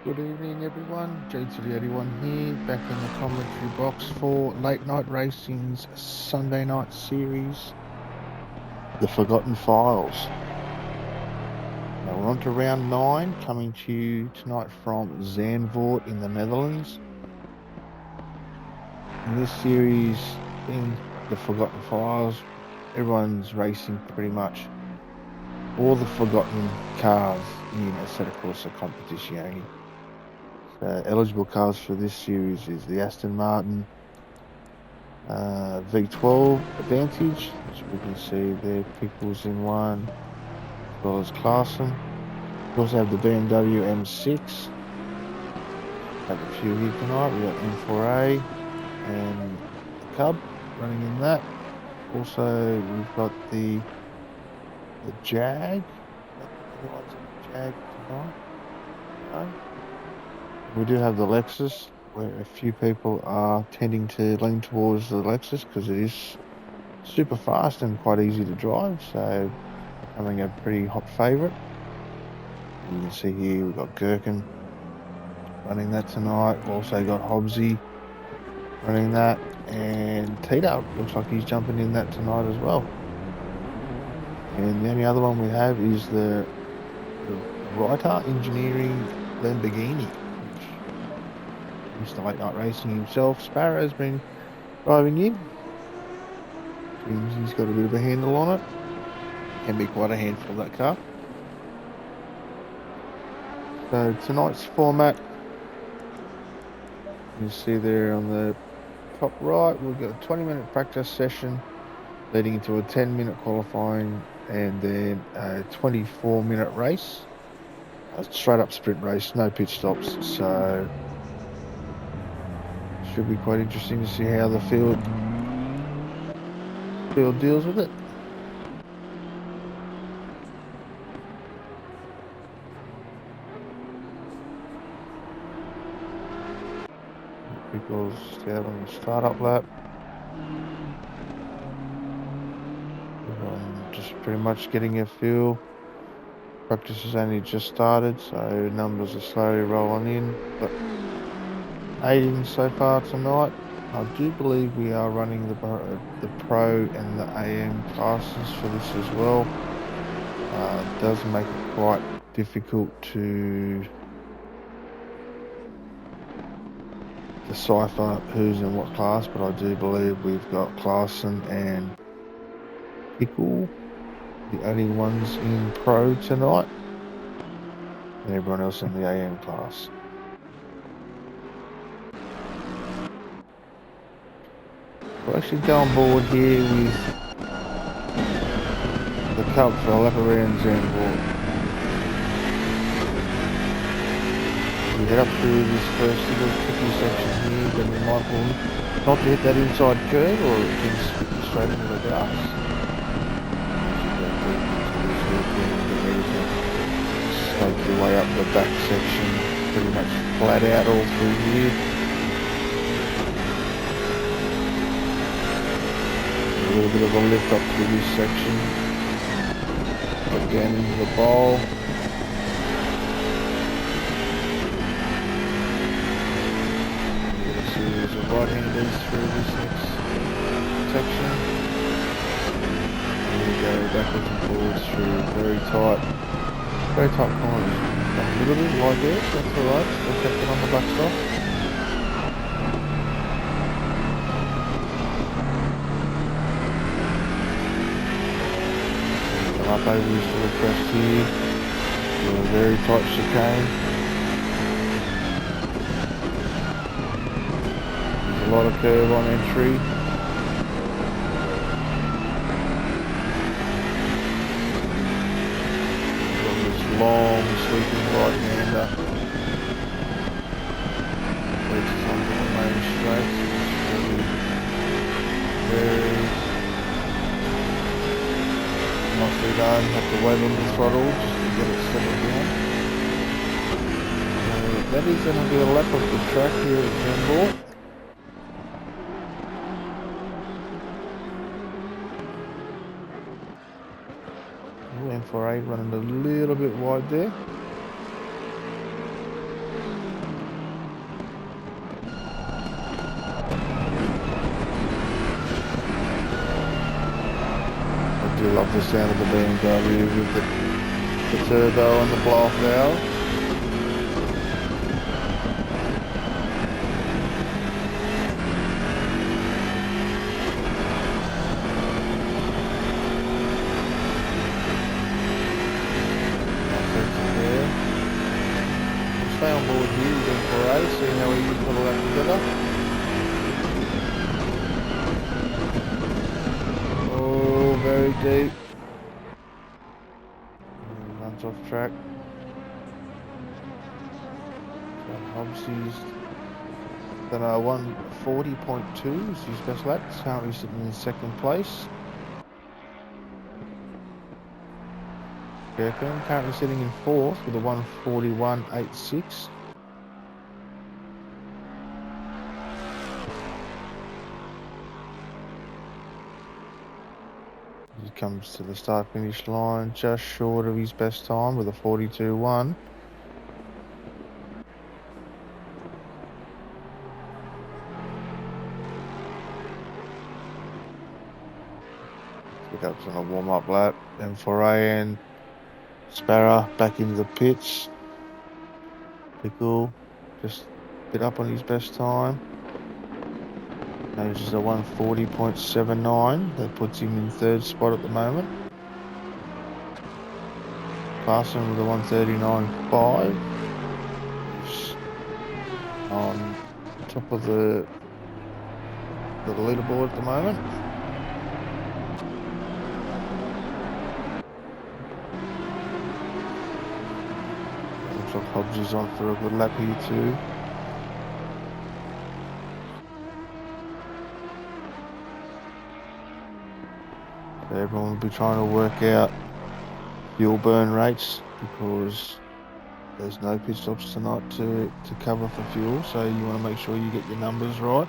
Good evening, everyone. JTV81 here, back in the commentary box for Late Night Racing's Sunday night series, The Forgotten Files. Now we're on to round 9, coming to you tonight from Zanvoort in the Netherlands. In this series, in The Forgotten Files, everyone's racing pretty much all the forgotten cars in a set of course of competition. Eligible cars for this series is the Aston Martin V12 Advantage, which we can see there, Pickles in one, as well as Clarkson. We also have the BMW M6. Have a few here tonight. We've got M4A and the Cub running in that. Also, we've got the Jag. Everyone's in the Jag tonight. No. We do have the Lexus, where a few people are tending to lean towards the Lexus because it is super fast and quite easy to drive, so becoming a pretty hot favourite. You can see here we've got Gherkin running that tonight. We've also got Hobbsy running that, and Tito looks like he's jumping in that tonight as well. And the only other one we have is the Writer Engineering Lamborghini. Mr. Late Night Racing himself, Sparrow's been driving in. Seems he's got a bit of a handle on it. Can be quite a handful, that car. So tonight's format, you see there on the top right, we've got a 20-minute practice session leading into a 10-minute qualifying and then a 24-minute race. A straight up sprint race, no pit stops, so should be quite interesting to see how the field deals with it. People's out on the startup lap. Just pretty much getting a feel. Practice has only just started, so numbers are slowly rolling in. But 18 so far tonight. I do believe we are running the Pro and the AM classes for this as well. It does make it quite difficult to decipher who's in what class, but I do believe we've got Clarkson and Pickle, the only ones in Pro tonight, and everyone else in the AM class. We'll actually go on board here with the Cub for a lap around Zanvoort. We head up through this first little tricky section here, then we might want not to hit that inside curve or it can spit straight into the grass. Slope your way up the back section, pretty much flat out all through here. A little bit of a lift up through this section, again into the bowl. You can see there's a right-handers through this next section. And we go backwards and forwards through very tight corners. A little bit wide there, that's alright, still kept it on the backstop. Up over to the crest here, with a very tight chicane. There's a lot of curve on entry. We've got this long sweeping right-hander. Leads us onto the main straight. Very nicely done, have to wait on the throttle just to get it settled down. That is going to be a lap of the track here at Zanvoort. M4A running a little bit wide there. do love the sound of the BMW with the turbo and the blow-off valve. Stay on board here, we're going for a race, see how we can put all that together. Oh, very deep. And runs off track. So Hobbsy's done a 140.2 is his best lap. He's currently sitting in second place. Gherkin currently sitting in fourth with a 141.86. He comes to the start finish line just short of his best time with a 42.1. Pickups on a warm-up lap. Then Foray and Sparrow back into the pits. Pickle just a bit up on his best time. Manages a 140.79. That puts him in third spot at the moment. Parson with a 139.5. On top of the leaderboard at the moment. Looks like Hobbs is on for a good lap here too. Everyone will be trying to work out fuel burn rates because there's no pit stops tonight to cover for fuel, so you want to make sure you get your numbers right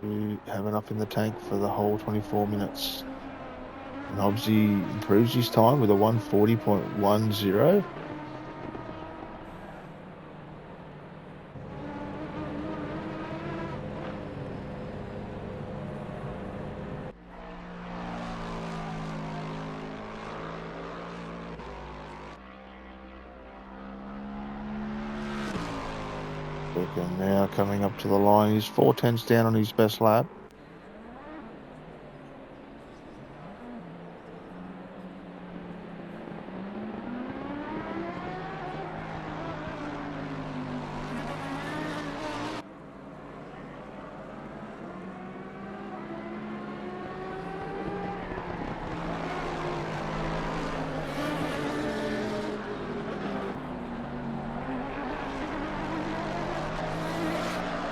to have enough in the tank for the whole 24 minutes. And Hobbsy improves his time with a 140.10. And now coming up to the line, he's 4/10 down on his best lap.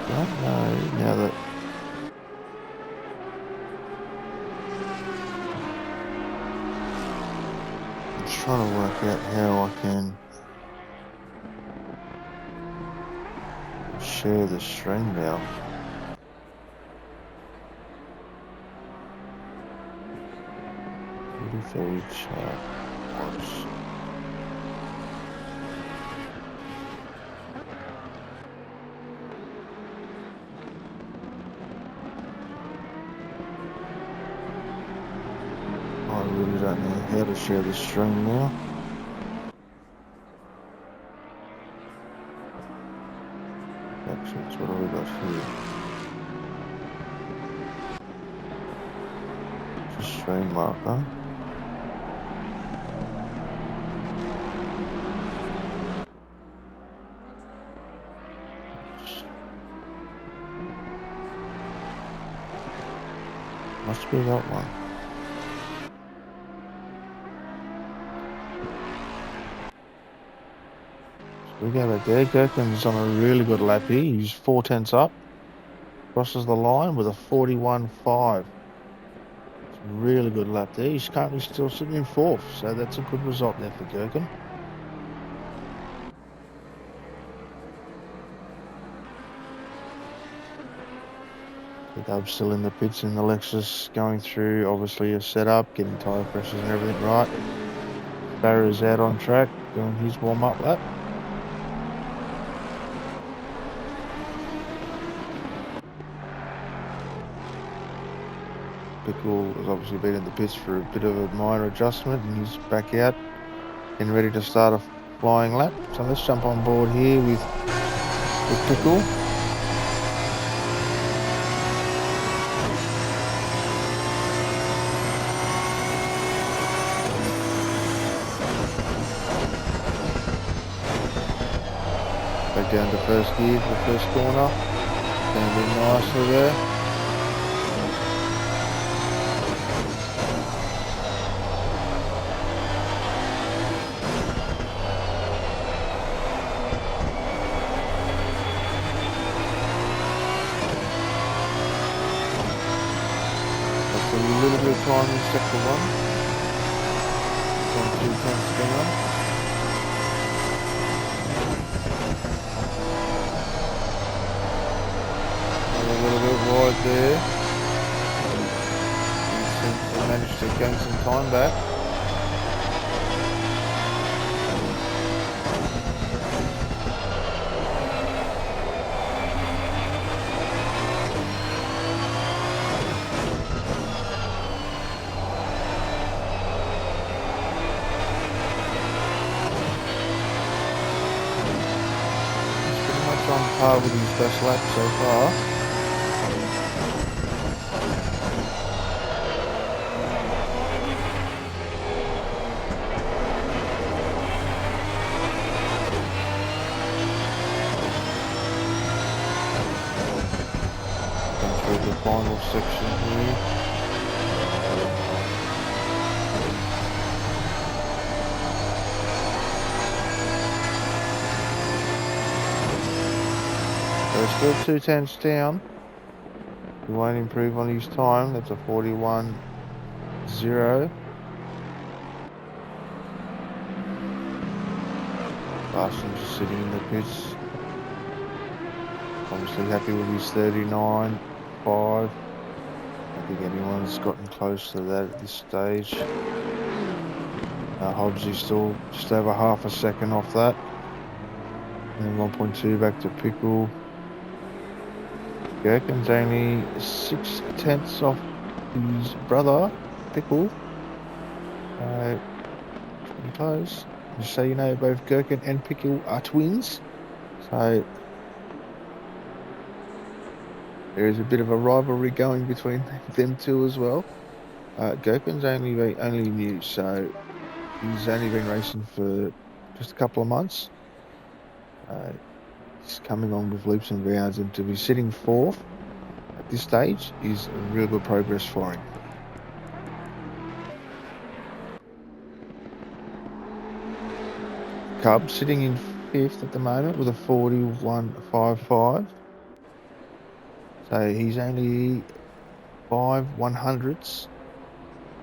Don't know now that I'm just trying to work out how I can share the stream now. Very chat. I really don't know how to share the stream now. Actions, what have we got here? Just stream marker. Must be that one. We go back there. Gherkin's on a really good lap here. He's 4/10 up. Crosses the line with a 41.5. It's a really good lap there. He's currently still sitting in fourth, so that's a good result there for Gherkin. Dub's still in the pits in the Lexus, going through obviously a setup, getting tyre pressures and everything right. Barrow's out on track, doing his warm-up lap. Pickle has obviously been in the pits for a bit of a minor adjustment, and he's back out and ready to start a flying lap. So let's jump on board here with Pickle. Back down to first gear for the first corner. Going a bit nicely there. That's a little bit of time in sector one. 2 tenths down. A little bit wide there. He seems to manage to gain some time back. He's pretty much on par with his best lap so far. The final section here. So still 2 tenths down. He won't improve on his time. That's a 41.0. Larson's just sitting in the pits. Obviously happy with his 39.5. I don't think anyone's gotten close to that at this stage. Hobbs is still just over half a second off that. And 1.2 back to Pickle. Gherkin's only 6 tenths off his brother, Pickle. Pretty close. Just so you know, both Gherkin and Pickle are twins. So there is a bit of a rivalry going between them two as well. Gherkin's only new, so he's only been racing for just a couple of months. He's coming on with leaps and bounds, and to be sitting 4th at this stage is real good progress for him. Cub sitting in 5th at the moment with a 41.55. So he's only 5/100ths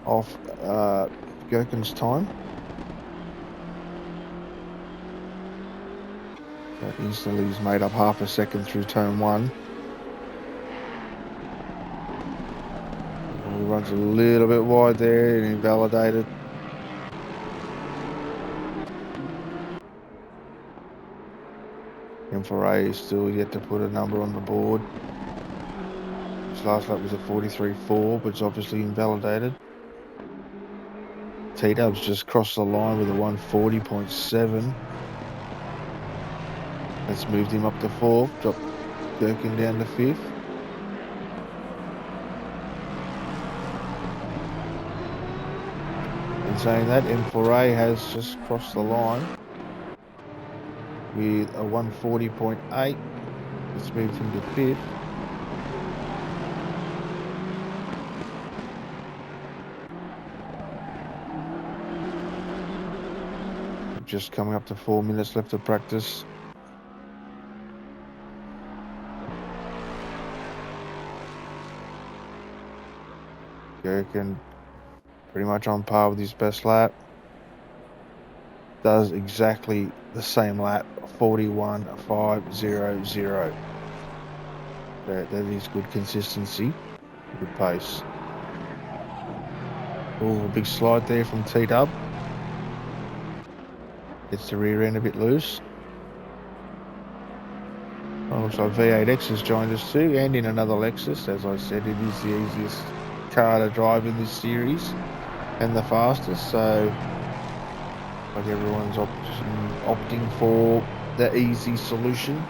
off Gherkin's time. So instantly he's made up half a second through turn 1. He runs a little bit wide there and invalidated. M4A is still yet to put a number on the board. His last lap was a 43.4, but it's obviously invalidated. T-Dub's just crossed the line with a 140.7. That's moved him up to 4th, dropped Gherkin down to 5th. In saying that, M4A has just crossed the line with a 140.8. It's moved him to 5th. Just coming up to 4 minutes left of practice. Gherkin pretty much on par with his best lap. Does exactly the same lap, 41.500. That is good consistency, good pace. Oh, a big slide there from T-Dub. Gets the rear end a bit loose. Oh, looks like V8X has joined us too, and in another Lexus. As I said, it is the easiest car to drive in this series and the fastest, so like everyone's opting for the easy solution.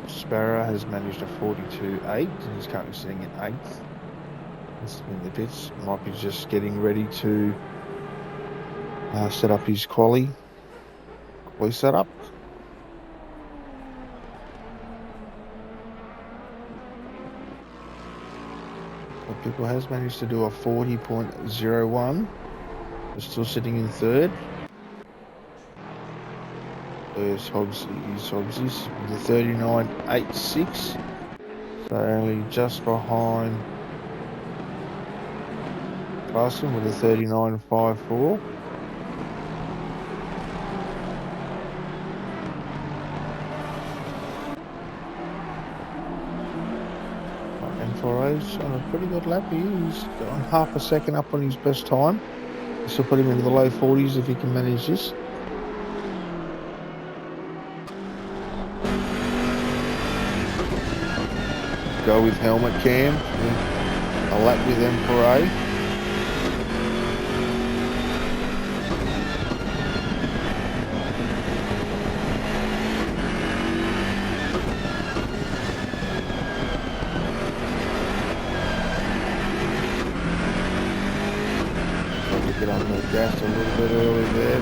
Sparrow has managed a 42.8 and he's currently sitting in 8th. In the pits, might be just getting ready to set up his quali setup. People has managed to do a 40.01. They're still sitting in 3rd. There's Hoggsy's with a 39.86. So only just behind Clarkson with a 39.54. M4A's on a pretty good lap here. He's got half a second up on his best time. This will put him into the low 40s if he can manage this. Go with helmet cam. A lap with M4A. Get on the gas a little bit early there.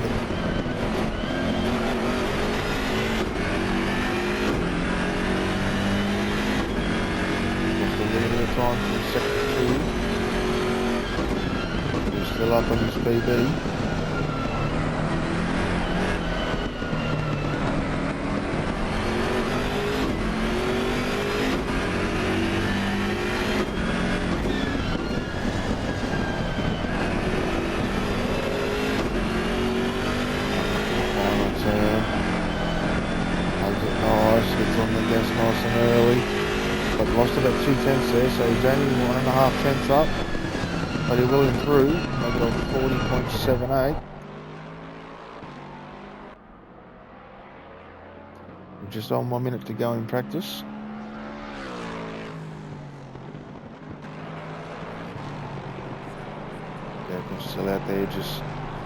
Just a little bit of time for sector 2. He's still up on his PB. Nice and early, but lost about 2 tenths there, so he's only 1.5 tenths up, but he will improve, make it on 40.78. We're just on 1 minute to go in practice. Gavin's still out there, just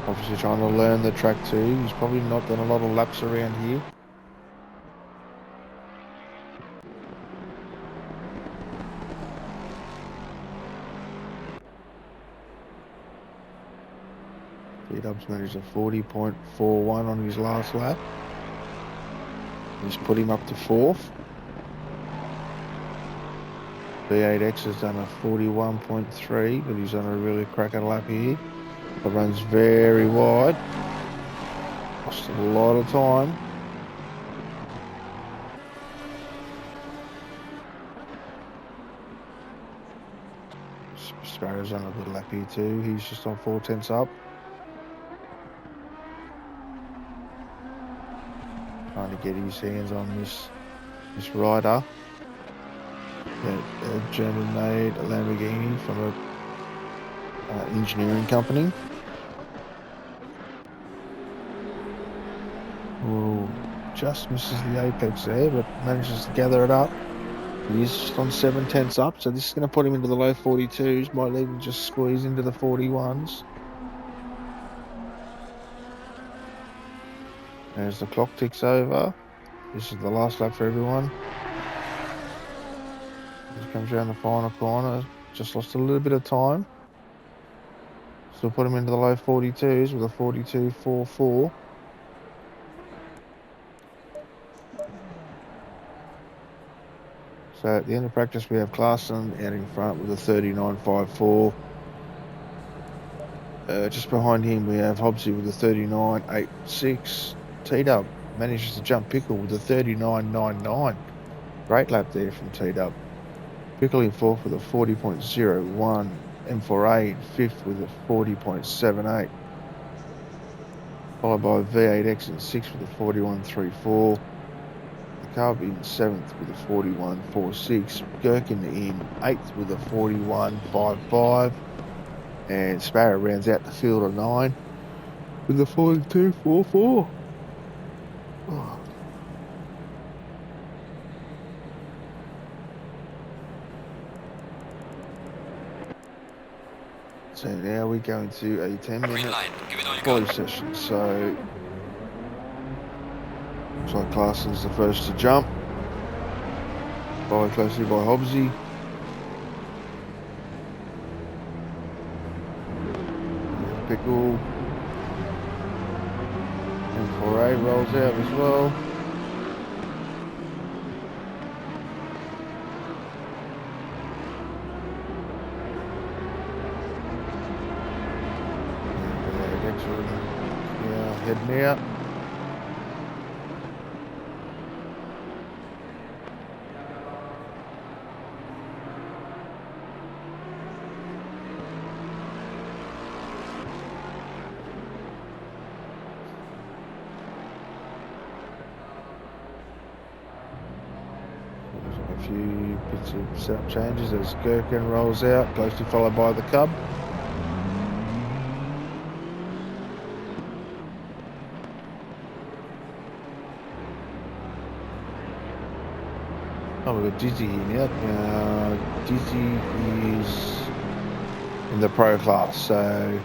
obviously trying to learn the track too. He's probably not done a lot of laps around here. Dubs managed a 40.41 on his last lap. He's put him up to 4th. V8X has done a 41.3, but he's done a really cracking lap here. It runs very wide. Lost a lot of time. Sparrow's on a good lap here too. He's just on 4 tenths up. Trying to get his hands on this rider, a German-made Lamborghini from a engineering company. Ooh, just misses the apex there, but manages to gather it up. He's just on 7 tenths up, so this is going to put him into the low 42s. Might even just squeeze into the 41s. As the clock ticks over, this is the last lap for everyone. He comes around the final corner, just lost a little bit of time. Still put him into the low 42s with a 42.44. So at the end of practice, we have Clarkson out in front with a 39.54. Just behind him, we have Hobbsy with a 39.86. T-Dub manages to jump Pickle with a 39.99. Great lap there from T-Dub. Pickle in 4th with a 40.01. M4A in 5th with a 40.78. Followed by V8X in 6th with a 41.34. McCarvey in 7th with a 41.46. Gherkin in 8th with a 41.55. And Sparrow rounds out the field of 9 with a 42.44. So now we go into a 10-minute line, give it all you quality got. session. So looks like Clarson's the first to jump, followed closely by Hobbsy. Pickle. M4A rolls out as well. Heading out. A few bits of setup changes as Gherkin rolls out, closely followed by the Cub. Oh, we've got Dizzy here now. Dizzy is in the pro class. So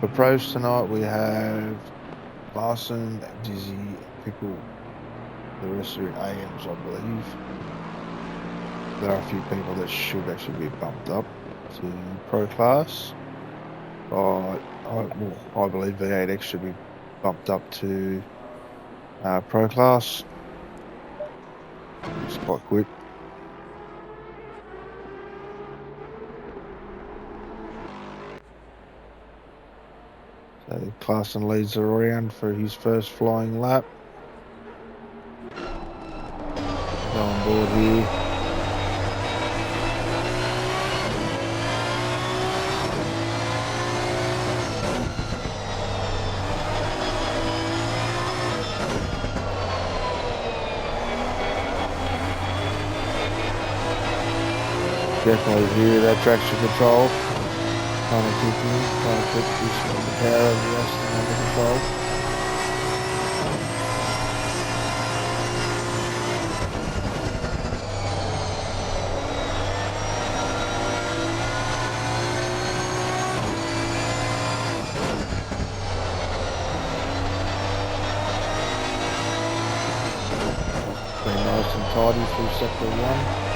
for pros tonight, we have Larson, Dizzy, Pickle. The rest are in AMs, I believe. There are a few people that should actually be bumped up to pro class. But I believe V8X should be bumped up to pro class. It's quite quick. So Clarkson leads the round for his first flying lap. Go on board here. Definitely hear that traction control. Trying to keep the power of the Aston under control. Been nice and tidy through sector 1.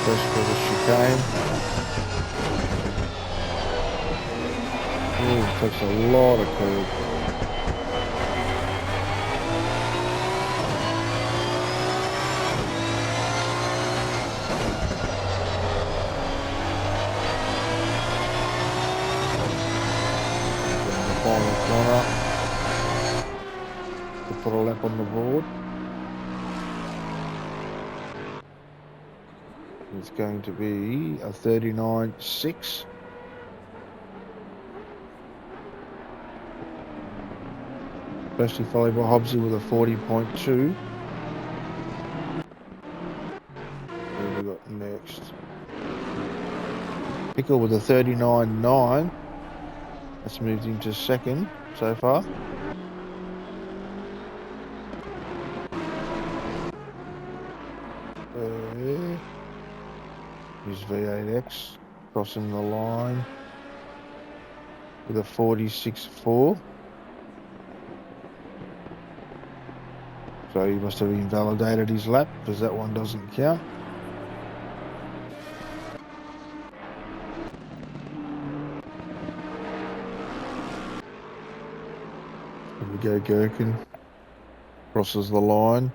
First for the chicane. Ooh, takes a lot of curve. In the final corner to put a lap on the board. It's going to be a 39.6. Especially followed by Hobbsy with a 40.2. Who have we got next? Pickle with a 39.9. That's moved into second so far. Here's V8X crossing the line with a 46.4. So he must have invalidated his lap because that one doesn't count. Here we go, Gherkin crosses the line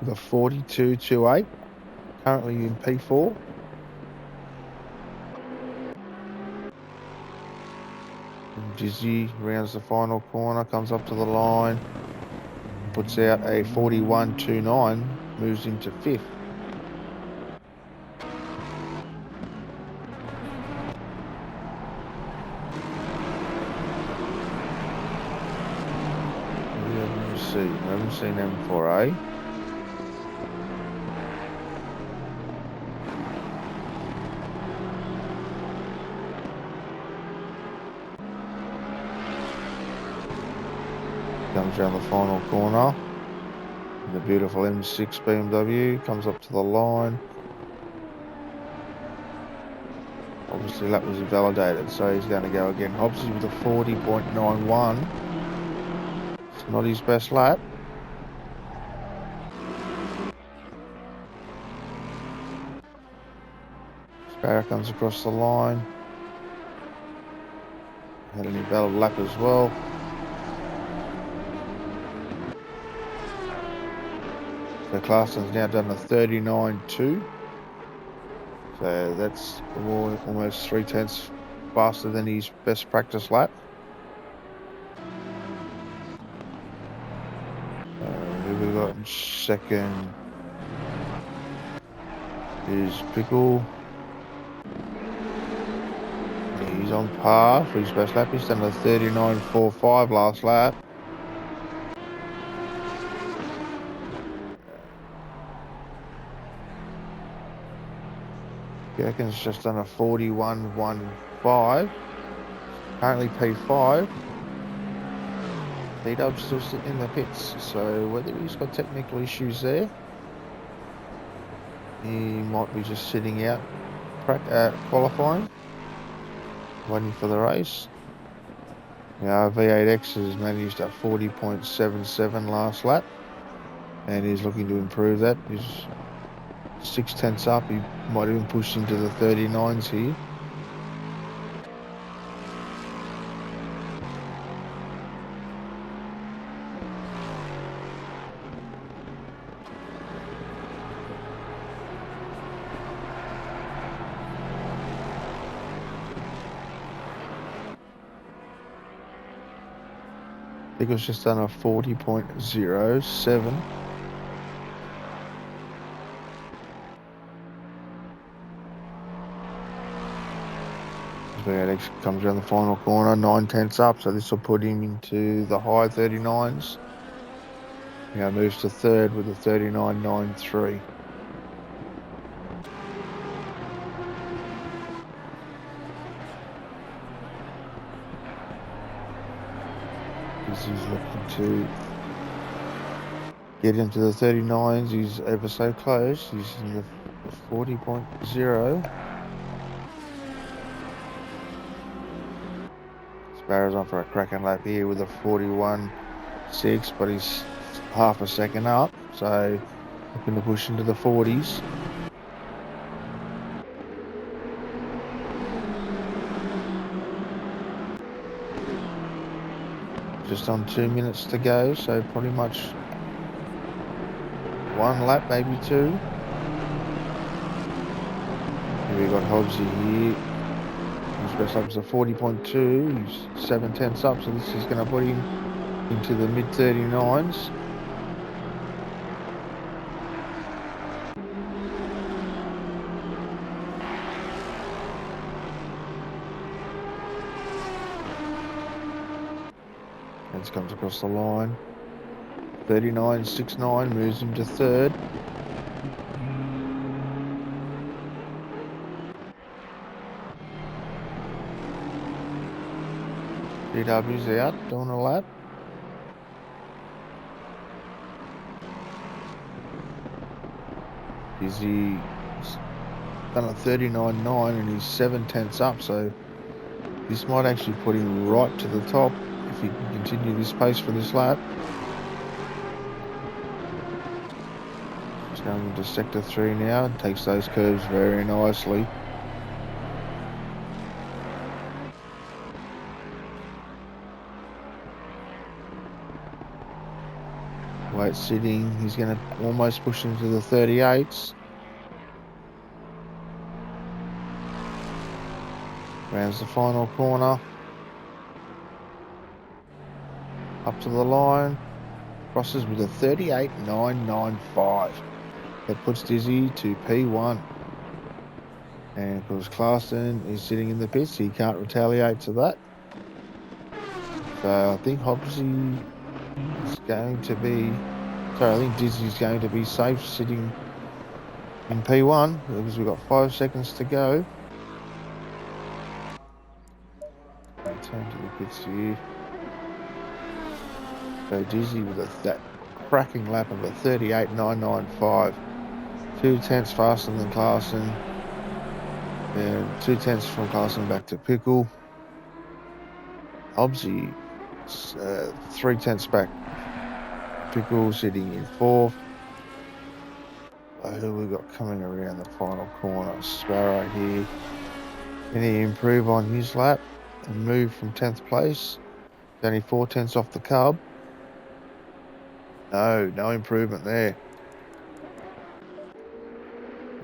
with a 42.28. Currently in P4. And Dizzy rounds the final corner, comes up to the line, puts out a 41.29, moves into 5th. We haven't seen M4A. comes around the final corner. And the beautiful M6 BMW comes up to the line. Obviously that was invalidated, so he's going to go again. Hobbsy with a 40.91. It's not his best lap. Sparrow comes across the line. Had an invalid lap as well. So Clarkson's now done a 39.2. So that's almost 3/10 faster than his best practice lap. Who we got in second is Pickle. He's on par for his best lap. He's done a 39.45 last lap. Gherkin's just done a 41.15. Currently P5. D-Dub's still sitting in the pits, so whether he's got technical issues there, he might be just sitting out qualifying, waiting for the race. Now V8X has managed a 40.77 last lap, and he's looking to improve that. He's 6/10 up. He might even push into the 39s here. I think it's just done a 40.07. V8X comes around the final corner, 9/10 up, so this will put him into the high 39s. Now moves to third with a 39.93. He's looking to get into the 39s. He's ever so close. He's in the 40.0. Sparrow's on for a cracking lap here with a 41.6, but he's half a second up, so looking to push into the 40s. Just on 2 minutes to go, so pretty much one lap, maybe two. Here we got Hobbsy here. His best lap is a 40.2. He's 7/10 up, so this is going to put him into the mid 39s. Hens comes across the line. 39.69 moves him to third. DW's out, doing a lap. He's done a 39.9 and he's 7/10 up, so this might actually put him right to the top if he can continue this pace for this lap. He's going into sector 3 now and takes those curves very nicely. Late sitting, he's going to almost push into the 38s. Rounds the final corner. Up to the line. Crosses with a 38.995. That puts Dizzy to P1. And because Clarkson is sitting in the pits, he can't retaliate to that. So I think Hobbsy is going to be... Sorry, I think Dizzy's going to be safe sitting in P1 because we've got 5 seconds to go. Turn to the pits here. So Dizzy with that cracking lap of a 38.995. 2 tenths faster than Clarkson. And 2 tenths from Clarkson back to Pickle. Hobbsy, 3 tenths back. Pickle sitting in fourth. Who we got coming around the final corner? Sparrow here. Can he improve on his lap and move from 10th place? Only 4 tenths off the Cub. No improvement there.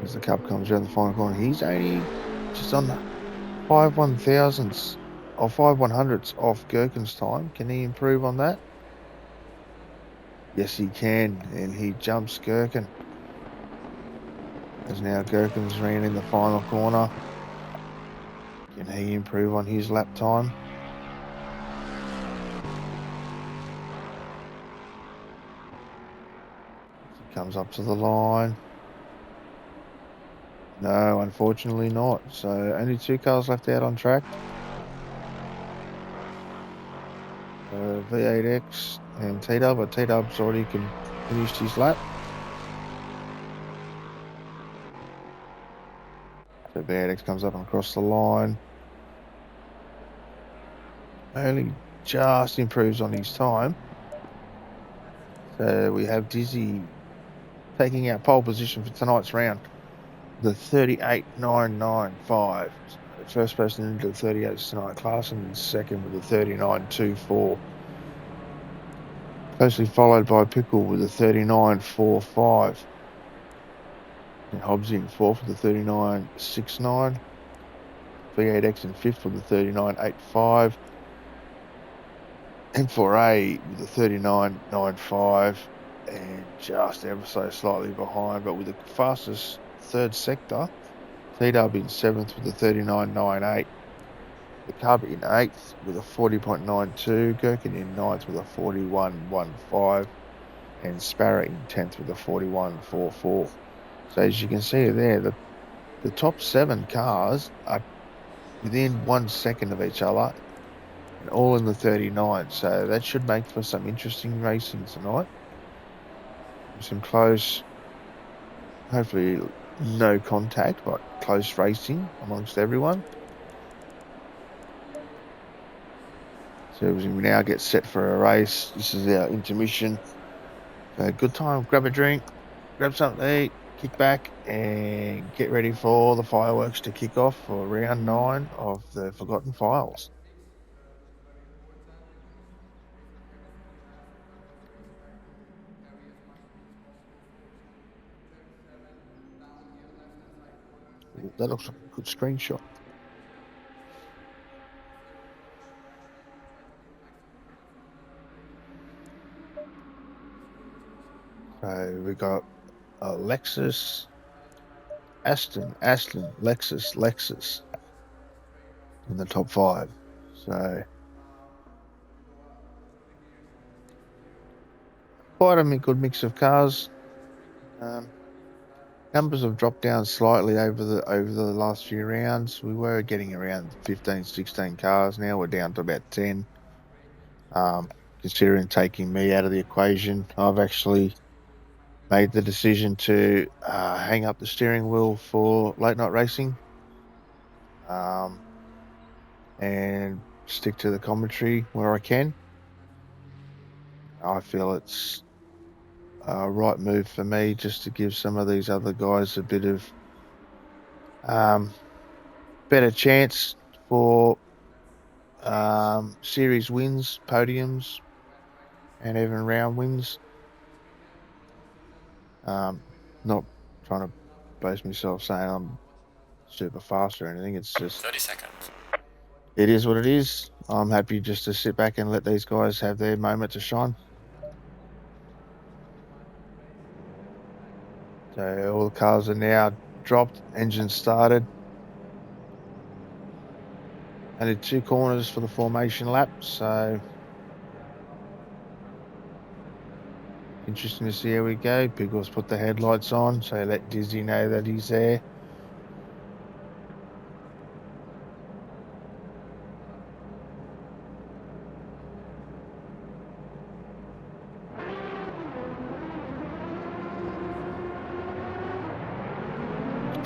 As the Cub comes around the final corner, he's only just on the 5/1000ths or 5/100ths off Gherkin's time. Can he improve on that? Yes, he can, and he jumps Gherkin. As now Gherkin's ran in the final corner. Can he improve on his lap time? He comes up to the line. No, unfortunately not. So only 2 cars left out on track. V8X and T-Dub, but T-Dub's already finished his lap. So V8X comes up and across the line. Only just improves on his time. So we have Dizzy taking out pole position for tonight's round. The 38.995. The first person into the 38s tonight. Clarkson is second with the 39.24. Closely followed by Pickle with the 39.45. And Hobbsy in fourth with the 39.69. V8X in fifth with the 39.85. M4A with the 39.95. And just ever so slightly behind, but with the fastest third sector, T-Dub in seventh with the 39.98. The Cub in eighth with a 40.92. Gherkin in ninth with a 41.15. And Sparrow in 10th with a 41.44. So as you can see there, the top 7 cars are within 1 second of each other and all in the 39. So that should make for some interesting racing tonight. Some close, hopefully no contact, but close racing amongst everyone. So we now get set for a race. This is our intermission. So good time, grab a drink, grab something to eat, kick back and get ready for the fireworks to kick off for round 9 of the Forgotten Files. That looks like a good screenshot. So we got Lexus, Aston, Lexus in the top 5. So quite a good mix of cars. Numbers have dropped down slightly over the last few rounds. We were getting around 15, 16 cars. Now we're down to about 10. Considering taking me out of the equation, I've actually made the decision to hang up the steering wheel for late night racing and stick to the commentary where I can. I feel it's a right move for me just to give some of these other guys a bit of better chance for series wins, podiums, and even round wins. Not trying to boast myself saying I'm super fast or anything. It's just 30 seconds. It is what it is. I'm happy just to sit back and let these guys have their moment to shine. So all the cars are now dropped, engine started. Only 2 corners for the formation lap, so interesting to see how we go. Piggles put the headlights on, so let Dizzy know that he's there.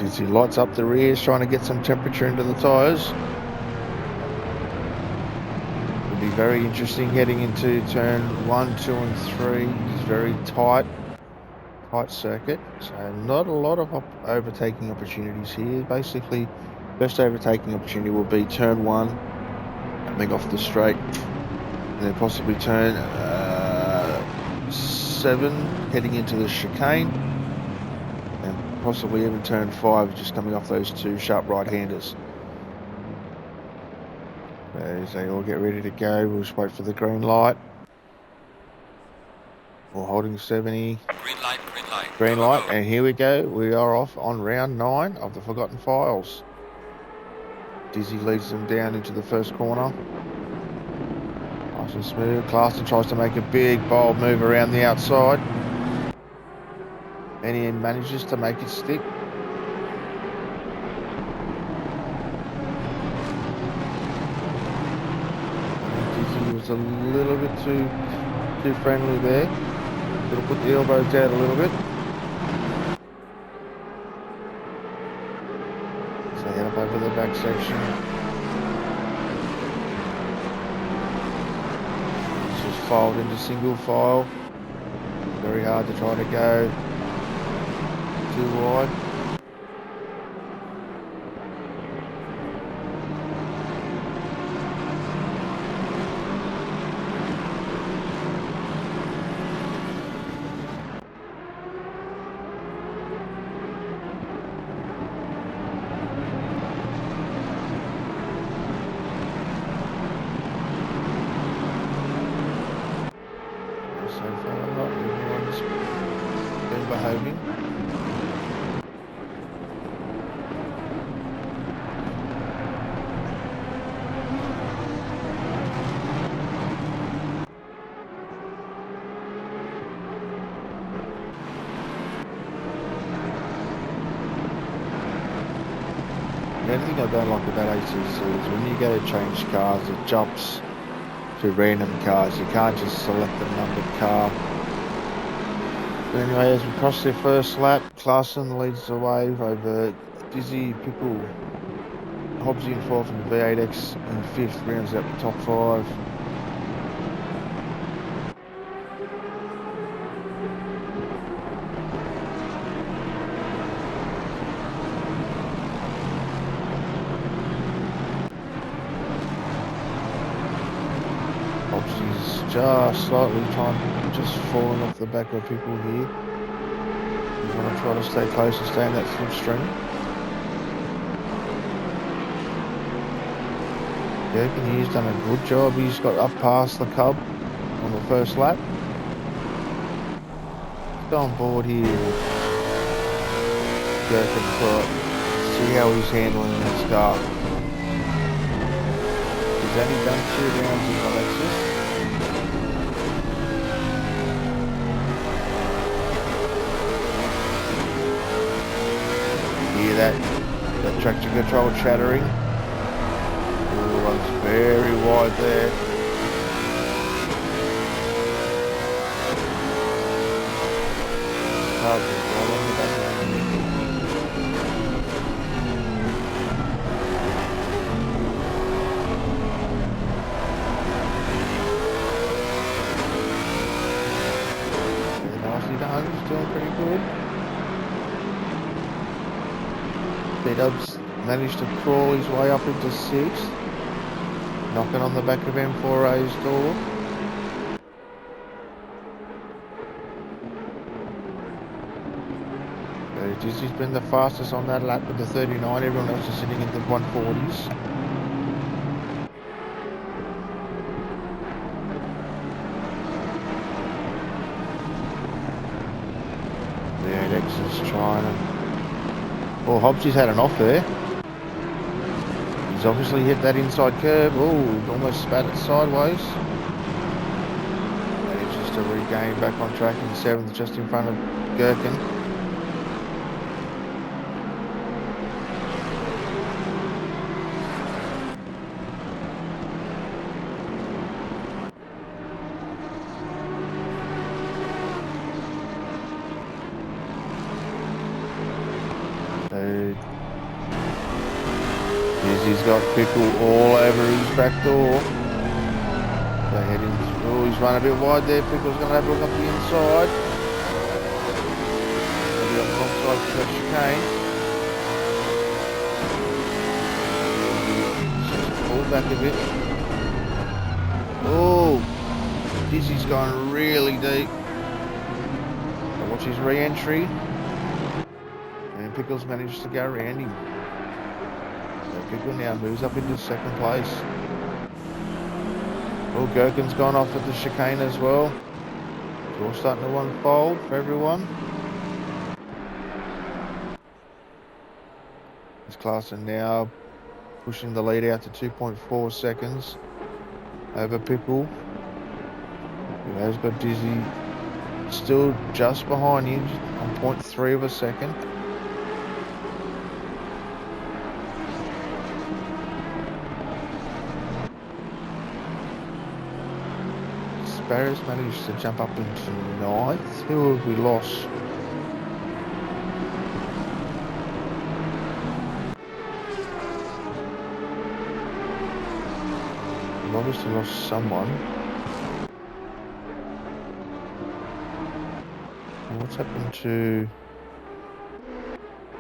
as he lights up the rears, trying to get some temperature into the tyres. It'll be very interesting heading into turn 1, 2 and 3. It's very tight circuit, so not a lot of overtaking opportunities here. Basically, best overtaking opportunity will be turn 1, coming off the straight, and then possibly turn 7, heading into the chicane, and possibly even turn 5, just coming off those 2 sharp right-handers. As they all get ready to go, we'll just wait for the green light. We're holding 70. Green light, and here we go. We are off on round 9 of the Forgotten Files. Dizzy leads them down into the first corner. Nice and smooth. Clarkson tries to make a big, bold move around the outside. And he manages to make it stick. Dizzy was a little bit too friendly there. It'll put the elbows out a little bit. So head up over the back section. It's just filed into single file. Very hard to try to go too wide. Behaving. The only thing I don't like about ACC is when you go to change cars, it jumps to random cars. You can't just select a numbered car. But anyway, as we cross their first lap, Clarkson leads the way over Dizzy, Pickle, Hobbsy in 4th, and V8X in 5th, rounds out the top 5. Hobbsy's just slightly just falling off the back of people here. He's going to try to stay close and stay in that slipstream. Gherkin here's done a good job. He's got up past the Cub on the first lap. Let's go on board here. Gherkin for see how he's handling this car. He's only done 2 rounds in the Lexus. Hear that traction control chattering. Ooh, runs very wide there. Cars is right on the back of the nicely done, he's doing pretty good. B-Dubs managed to crawl his way up into 6th, knocking on the back of M4A's door. So Dizzy's been the fastest on that lap with the 39, everyone else is sitting in the 140s. The 8X is trying to... Well, Hobbsy's had an off there. He's obviously hit that inside curb. Oh, almost spat it sideways. Manages to regain back on track in 7th, just in front of Gherkin. So He's got Pickle all over his back door. They're heading through. Oh, he's run a bit wide there. Pickle's going to have a look up the inside. He'll be on the wrong side for that chicane. Just pull back a bit. Oh, Dizzy's going really deep. So watch his re-entry. And Pickle's managed to go around him. So Pickle now moves up into second place. Oh, Gherkin's gone off at the chicane as well. It's all starting to unfold for everyone. This class are now pushing the lead out to 2.4 seconds over Pickle, who has got Dizzy still just behind him on 0.3 of a second. Sparrow's managed to jump up into ninth. Who have we lost? We've obviously lost someone. And what's happened to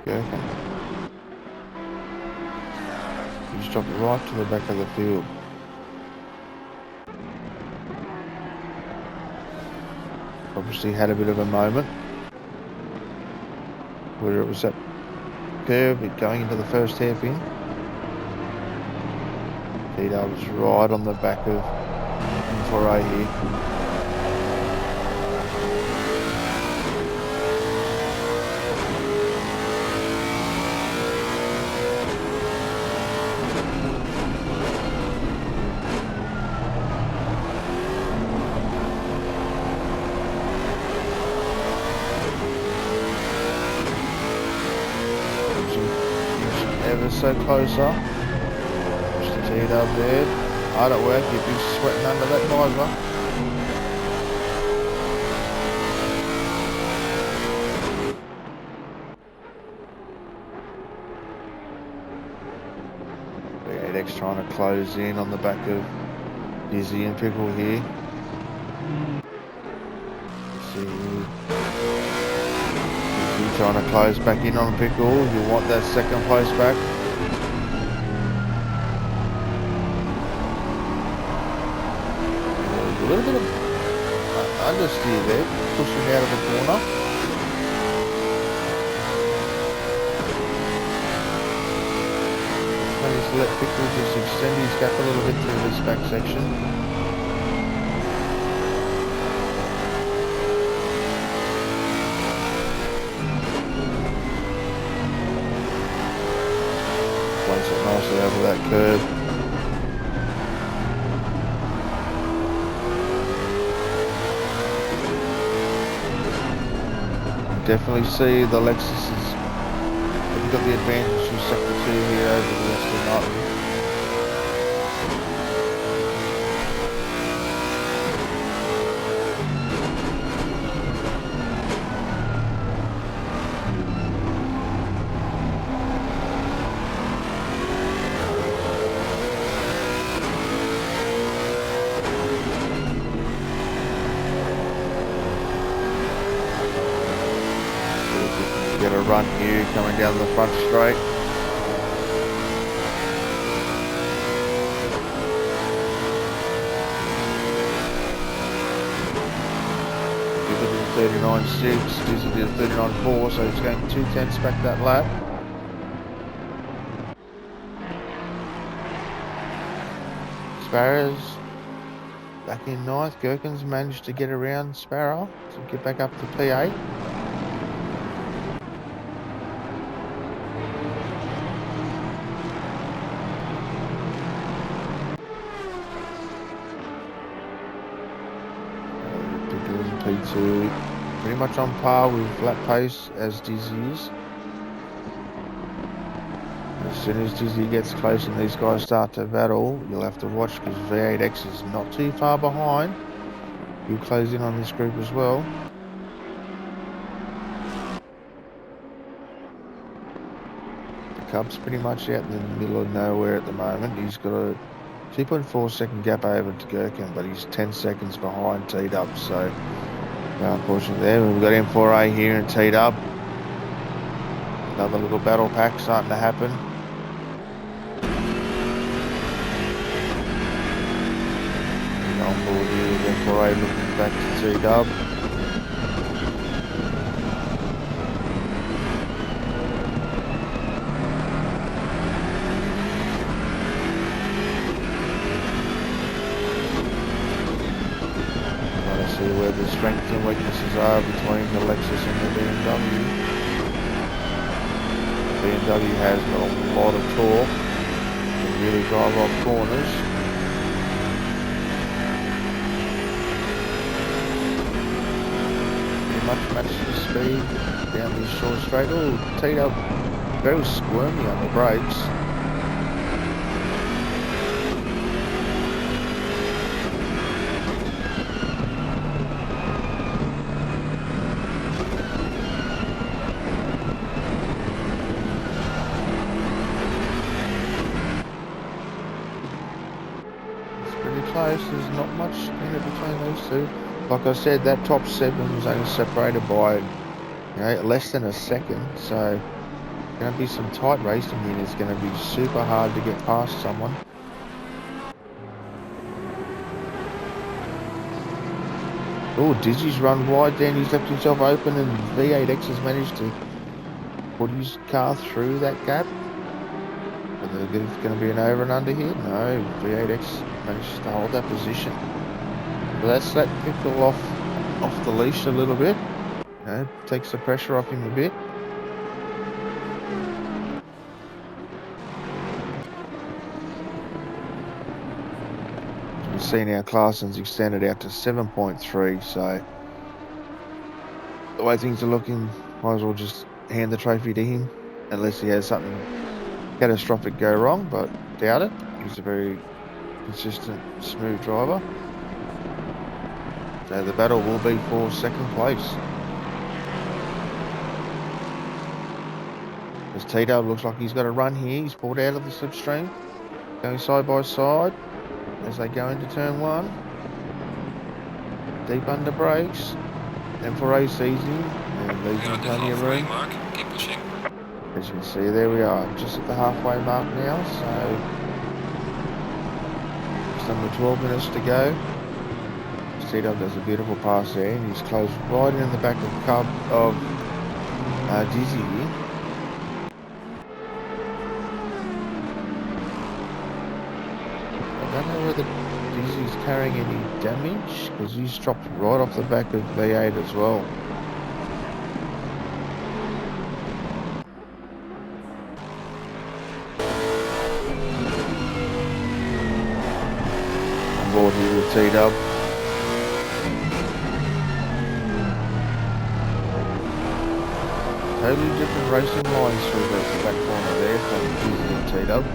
Gherkin? He's dropped right to the back of the field. Obviously had a bit of a moment, whether it was that curve going into the first hairpin. Tito was right on the back of Foray here. Ever so closer. Mr. T-Dub there. Hard at work, you'd be sweating under that visor. V8X trying to close in on the back of Dizzy and Pickle here. Trying to close back in on Pickle. You want that second place back. A little bit of understeer there, pushing out of the corner. Managed to let Pickle just extend his gap a little bit through this back section. Nicely over that curve. Definitely see the Lexus has got the advantage from sector 2 here over the rest of the night. Get a run here coming down the front straight. Did a 39.6, Dizzy did a 39.4, so he's going 2/10 back that lap. Sparrow's back in ninth. Gherkin's managed to get around Sparrow to get back up to P8. P2 pretty much on par with lap pace as Dizzy is. As soon as Dizzy gets close and these guys start to battle, you'll have to watch because V8X is not too far behind. He'll close in on this group as well. Cub's pretty much out in the middle of nowhere at the moment. He's got a 2.4 second gap over to Gherkin, but he's 10 seconds behind T-Dub. So unfortunately there, we've got M4A here and T-Dub. Another little battle pack starting to happen. On board here with M4A looking back to T-Dub. See where the strengths and weaknesses are between the Lexus and the BMW. The BMW has got a lot of torque, can really drive off corners. Pretty much matches the speed down this short straight. Oh, T-Dub very squirmy on the brakes. Close. There's not much in it between those two. Like I said, that top 7 was only separated by less than a second, so it's going to be some tight racing here. It's going to be super hard to get past someone. Oh, Dizzy's run wide then, he's left himself open, and V8X has managed to put his car through that gap. Whether it's going to be an over and under here? No, V8X managed to hold that position. But that's that Pickle off the leash a little bit. Takes the pressure off him a bit. We've seen our Clarson's extended out to 7.3, so the way things are looking, might as well just hand the trophy to him, unless he has something catastrophic go wrong, but doubt it. He's a very consistent, smooth driver. So the battle will be for second place. As T-Dub looks like he's got a run here. He's pulled out of the slipstream, going side by side as they go into turn 1. Deep under brakes. M4A sees him and leaves him plenty of room. Mark. Keep pushing. As you can see, there we are, just at the halfway mark now, so just under 12 minutes to go. T-Dub does a beautiful pass there, and he's closed right in the back of Cub of Dizzy here. I don't know whether Dizzy's carrying any damage, because he's dropped right off the back of V8 as well. Board here with T-Dub. Totally different racing lines through the back corner there from Dizzy and T-Dub.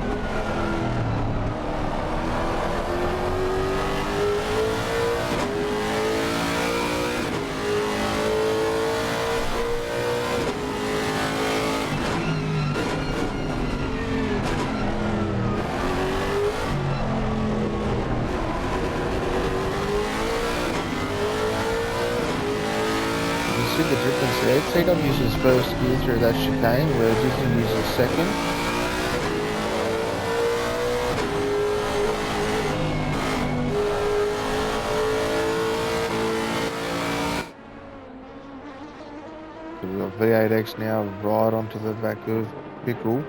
See the difference there. T-Dub uses first gear through that chicane, where Dizzy uses second. So we've got V8X now right onto the back of Pickle.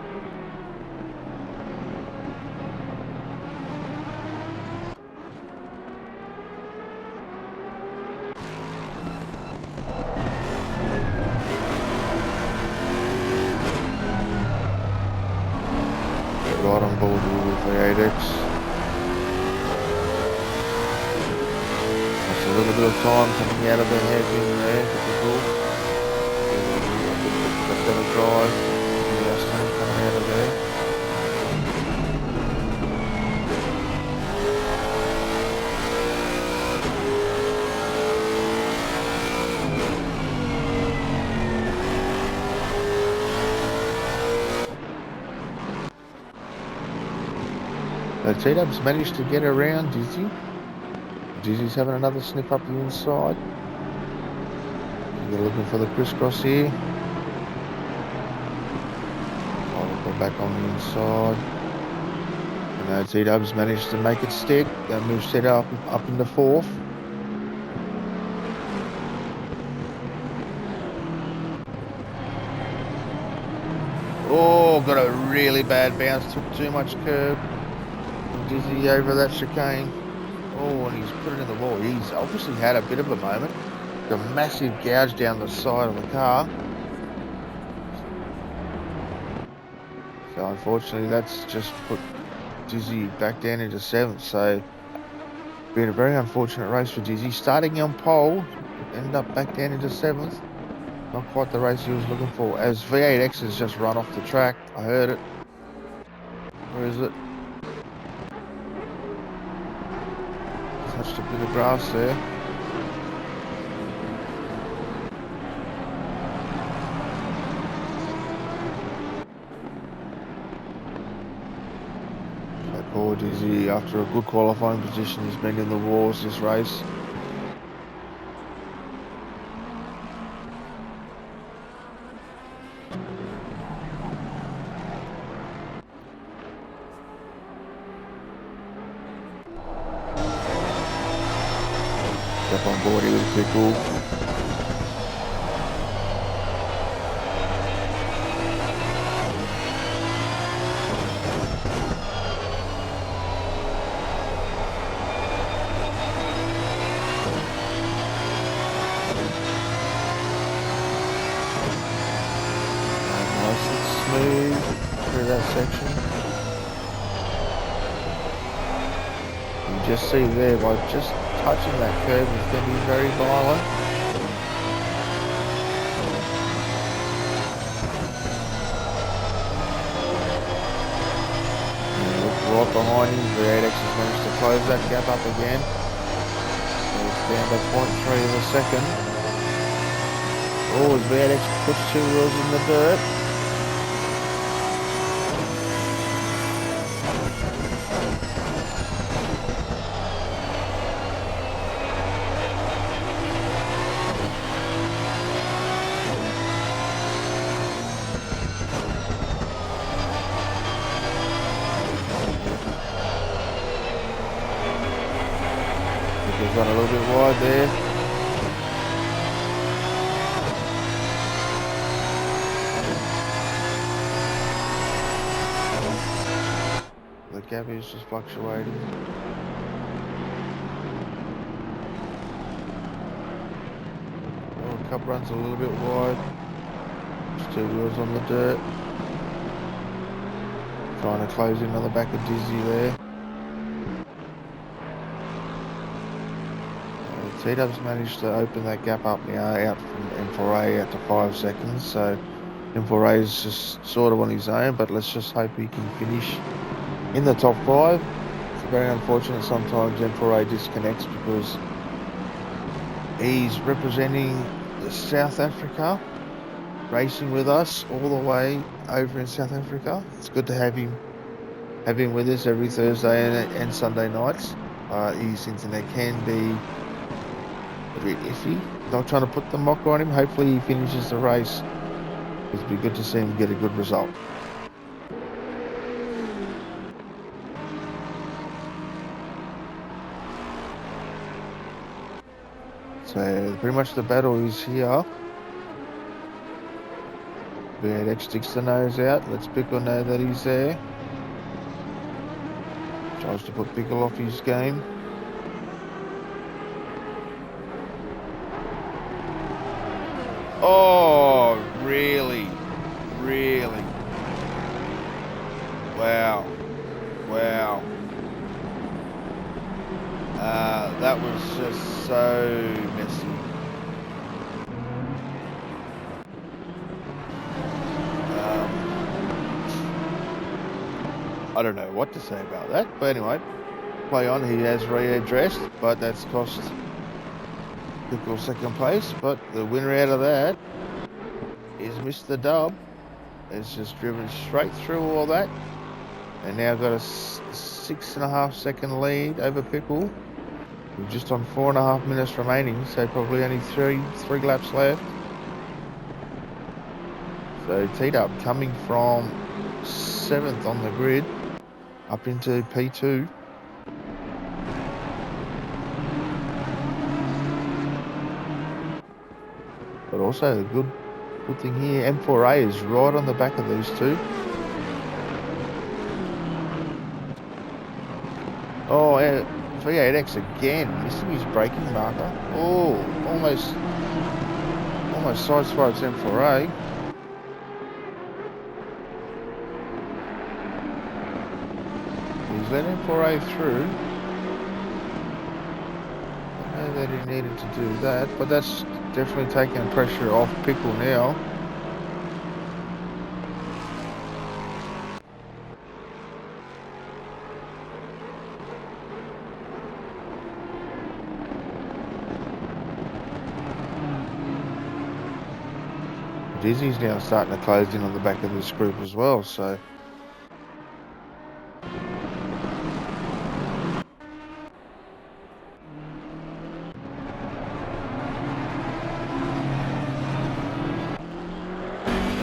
Right on board here with V8X. That's a little bit of time coming out of the hairpin there for Pickle. A better drive. The Mustang coming out of there. So T-Dub's managed to get around Dizzy. Dizzy's having another sniff up the inside. They're looking for the crisscross here. I'll go back on the inside. And T-Dub's managed to make it stick. That moves T-Dub up into fourth. Oh, got a really bad bounce. Took too much curb. Dizzy over that chicane. Oh, and he's put it in the wall. He's obviously had a bit of a moment. A massive gouge down the side of the car. So unfortunately, that's just put Dizzy back down into 7th. So been a very unfortunate race for Dizzy. Starting on pole, ended up back down into 7th. Not quite the race he was looking for. As V8X has just run off the track. I heard it. Where is it? Touched a bit of grass there. So poor Dizzy, after a good qualifying position, he's been in the wars this race. Step on board here with a pickle. Nice and smooth through that section. You just see there, by just touching that curve, it's going to be very violent. And look right behind him, V8X has managed to close that gap up again. So it's down to 0.3 of a second. Oh, as V8X puts 2 wheels in the dirt. He's run a little bit wide there. The gap is just fluctuating. Oh, cup runs a little bit wide. Just 2 wheels on the dirt. Trying to close in on the back of Dizzy there. T-Dub's managed to open that gap up now, out from M4A out to 5 seconds. So M4A is just sort of on his own, but let's just hope he can finish in the top 5. It's very unfortunate sometimes M4A disconnects because he's representing South Africa, racing with us all the way over in South Africa. It's good to have him with us every Thursday and Sunday nights. His internet can be a bit iffy. Not trying to put the mock on him. Hopefully he finishes the race. It'd be good to see him get a good result. So pretty much the battle is here. V8X sticks the nose out. Let's Pickle know that he's there. Tries to put Pickle off his game. Oh, really? Really? Wow. Wow. That was just so messy. I don't know what to say about that, but anyway, play on. He has readdressed, but that's cost Pickle 2nd place. But the winner out of that is Mr. Dub. It's just driven straight through all that and now got a 6.5 second lead over Pickle. We're just on 4.5 minutes remaining, so probably only three laps left. So T-Dub coming from 7th on the grid up into P2. But also the good thing here, M4A is right on the back of these two. Oh, V8X again, missing his braking marker. Oh, almost sideswipes M4A. He's let M4A through. I know that he needed to do that, but that's definitely taking pressure off Pickle now. Dizzy's now starting to close in on the back of this group as well, so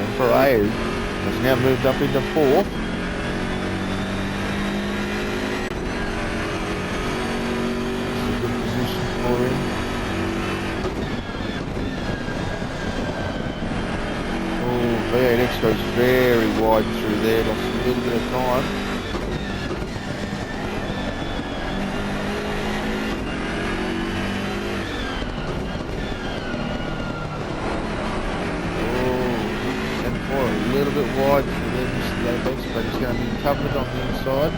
M4A has now moved up into 4th. It's a good position for him. V8X goes very wide through there, lost a little bit of time. Oh, M4 a little bit wide for them, Mr. V8X, but he's going to be covered on the inside.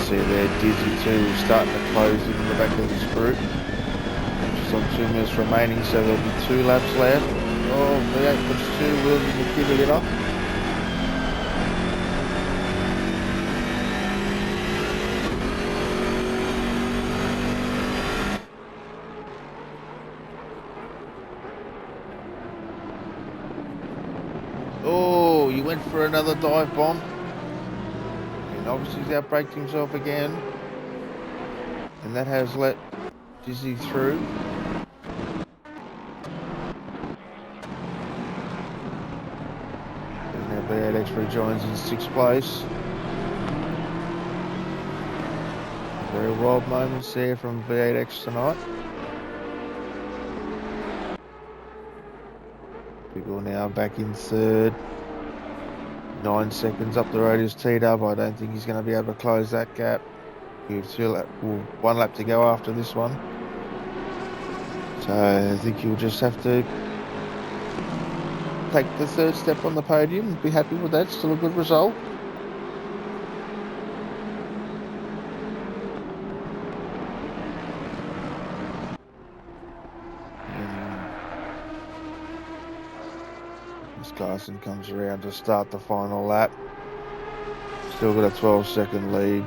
See there, Dizzy too starting to close in the back of this group. Just on 2 minutes remaining, so there'll be 2 laps left. Oh, V8 puts 2 wheels in the kid it up. Oh, you went for another dive bomb. Obviously he's outbraked himself again, and that has let Dizzy through. And now V8X rejoins in 6th place. Very wild moments there from V8X tonight. Pickle now back in 3rd. 9 seconds up the road is T-Dub. I don't think he's going to be able to close that gap. We have 1 lap to go after this one. So I think he'll just have to take the 3rd step on the podium and be happy with that. Still a good result. Carson comes around to start the final lap. Still got a 12-second lead.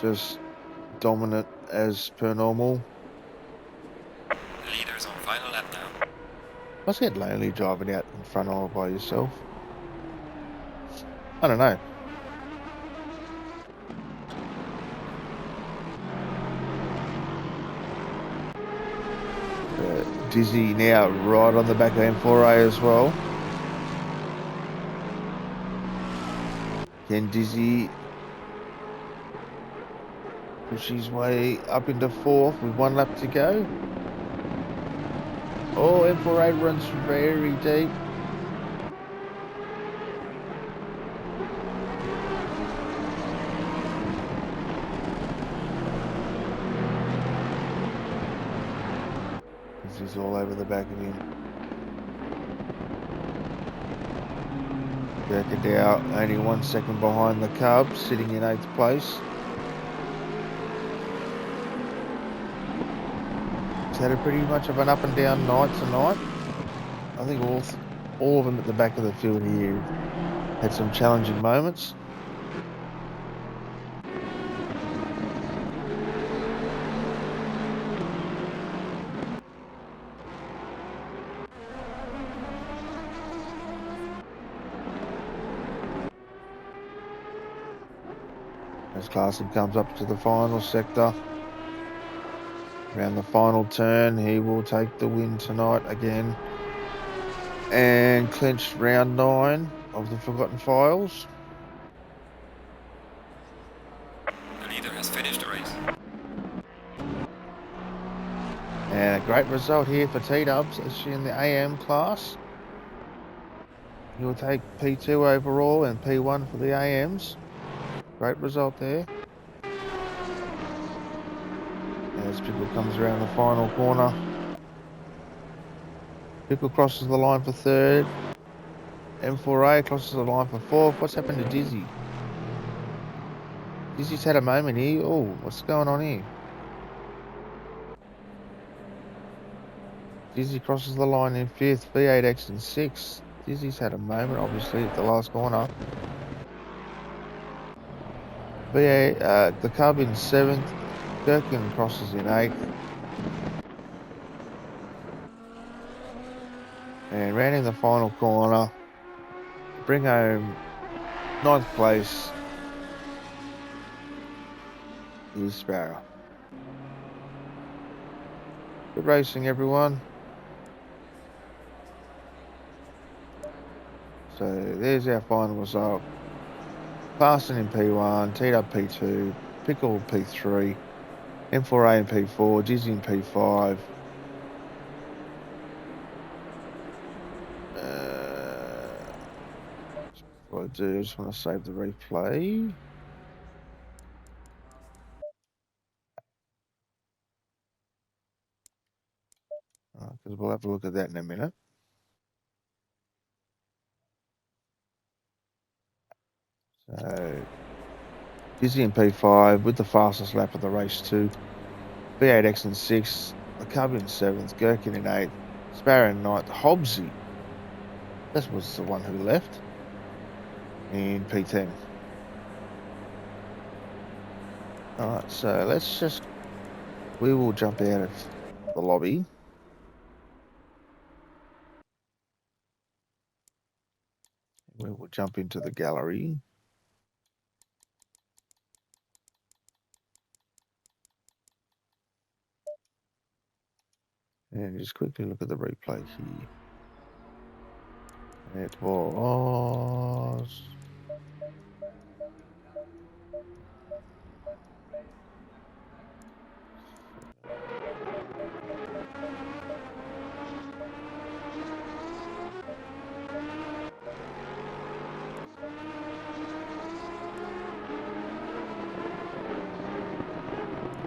Just dominant as per normal. Leaders on final lap now. Must get lonely driving out in front all by yourself. I don't know. Dizzy now right on the back of M4A as well. Can Dizzy push his way up into 4th with 1 lap to go? Oh, M4A runs very deep. Dizzy's all over the back of him. Birkendow only 1 second behind the Cubs, sitting in 8th place. It's had a pretty much of an up and down night tonight. I think all of them at the back of the field here had some challenging moments. As Clarkson comes up to the final sector, around the final turn, he will take the win tonight again and clinch round 9 of the Forgotten Files. The leader has finished the race. And a great result here for T-Dubs, actually in the AM class. He will take P2 overall and P1 for the AMs. Great result there. As Pickle comes around the final corner. Pickle crosses the line for 3rd. M4A crosses the line for 4th. What's happened to Dizzy? Dizzy's had a moment here. Oh, what's going on here? Dizzy crosses the line in 5th. V8X in 6th. Dizzy's had a moment, obviously, at the last corner. V8, the Cub in 7th. Gherkin crosses in 8th. And rounding the final corner, bring home 9th place is Sparrow. Good racing, everyone. So there's our final result. Parson in P1, T-Dub P2, Pickle P3, M4A in P4, Dizzy in P5. What I do, I just want to save the replay. Because we'll have a look at that in a minute. So, Dizzy in P5 with the fastest lap of the race too. V8X in 6th, the Cub in 7th, Gherkin in 8th, Sparrow in 9th, Hobbsy, that was the one who left, in P10. Alright, so we will jump out of the lobby. We will jump into the gallery. And just quickly look at the replay here. It was...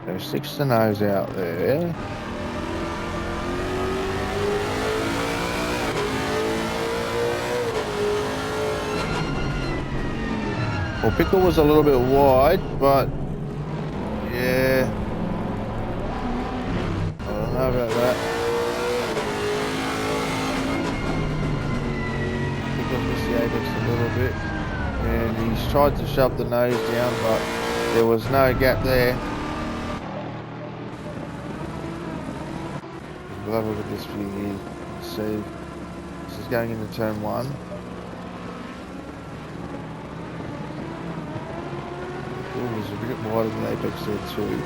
There's 6 to nose out there. Well, Pickle was a little bit wide, but yeah, I don't know about that. Pickle missed the apex a little bit, and he's tried to shove the nose down, but there was no gap there. We'll have a look at this view here and see. This is going into turn 1. Was a bit wider than apex there too.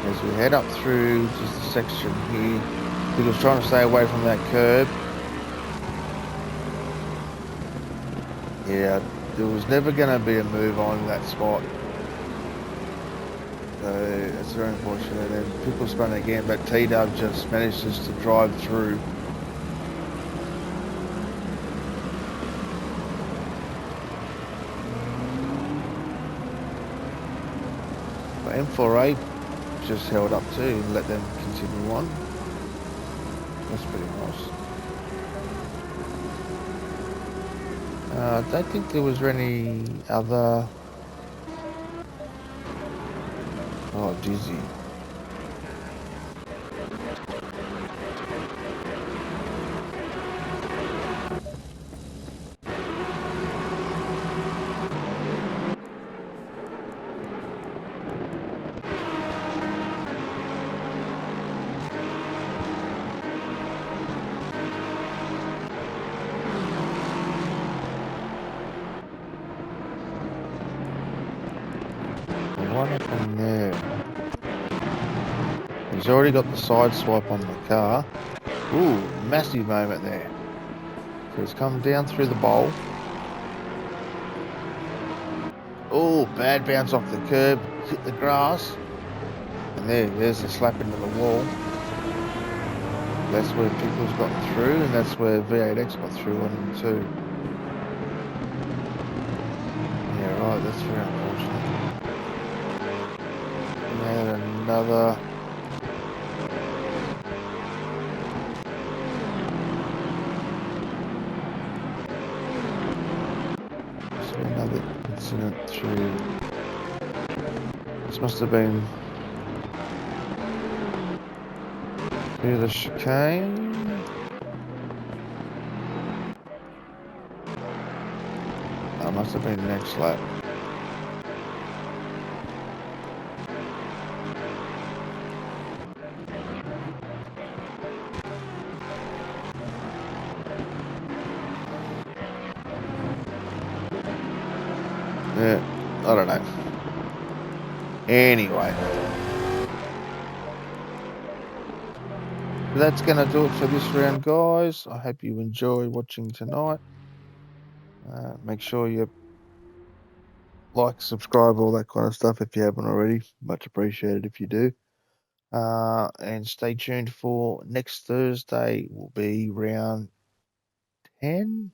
As we head up through just the section here, he was trying to stay away from that curb. Yeah, there was never going to be a move on that spot. So that's very unfortunate. And Pickle spun again, but T-Dub just manages to drive through. M4A just held up too and let them continue on. That's pretty nice. I don't think there was any other... Oh, Dizzy. What happened there? He's already got the side swipe on the car. Ooh, massive moment there. So he's come down through the bowl. Oh, bad bounce off the curb, hit the grass. And there's a slap into the wall. That's where Pickle's gotten through, and that's where V8X got through on him too. Yeah, right, that's very unfortunate. And another. So another incident through. This must have been through the chicane. That must have been the next lap. Yeah, I don't know. Anyway. That's going to do it for this round, guys. I hope you enjoy watching tonight. Make sure you like, subscribe, all that kind of stuff if you haven't already. Much appreciated if you do. And stay tuned for next Thursday. Will be round 10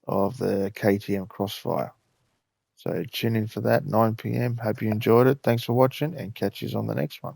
of the KTM Crossfire. So tune in for that, 9 p.m. Hope you enjoyed it. Thanks for watching, and catch you on the next one.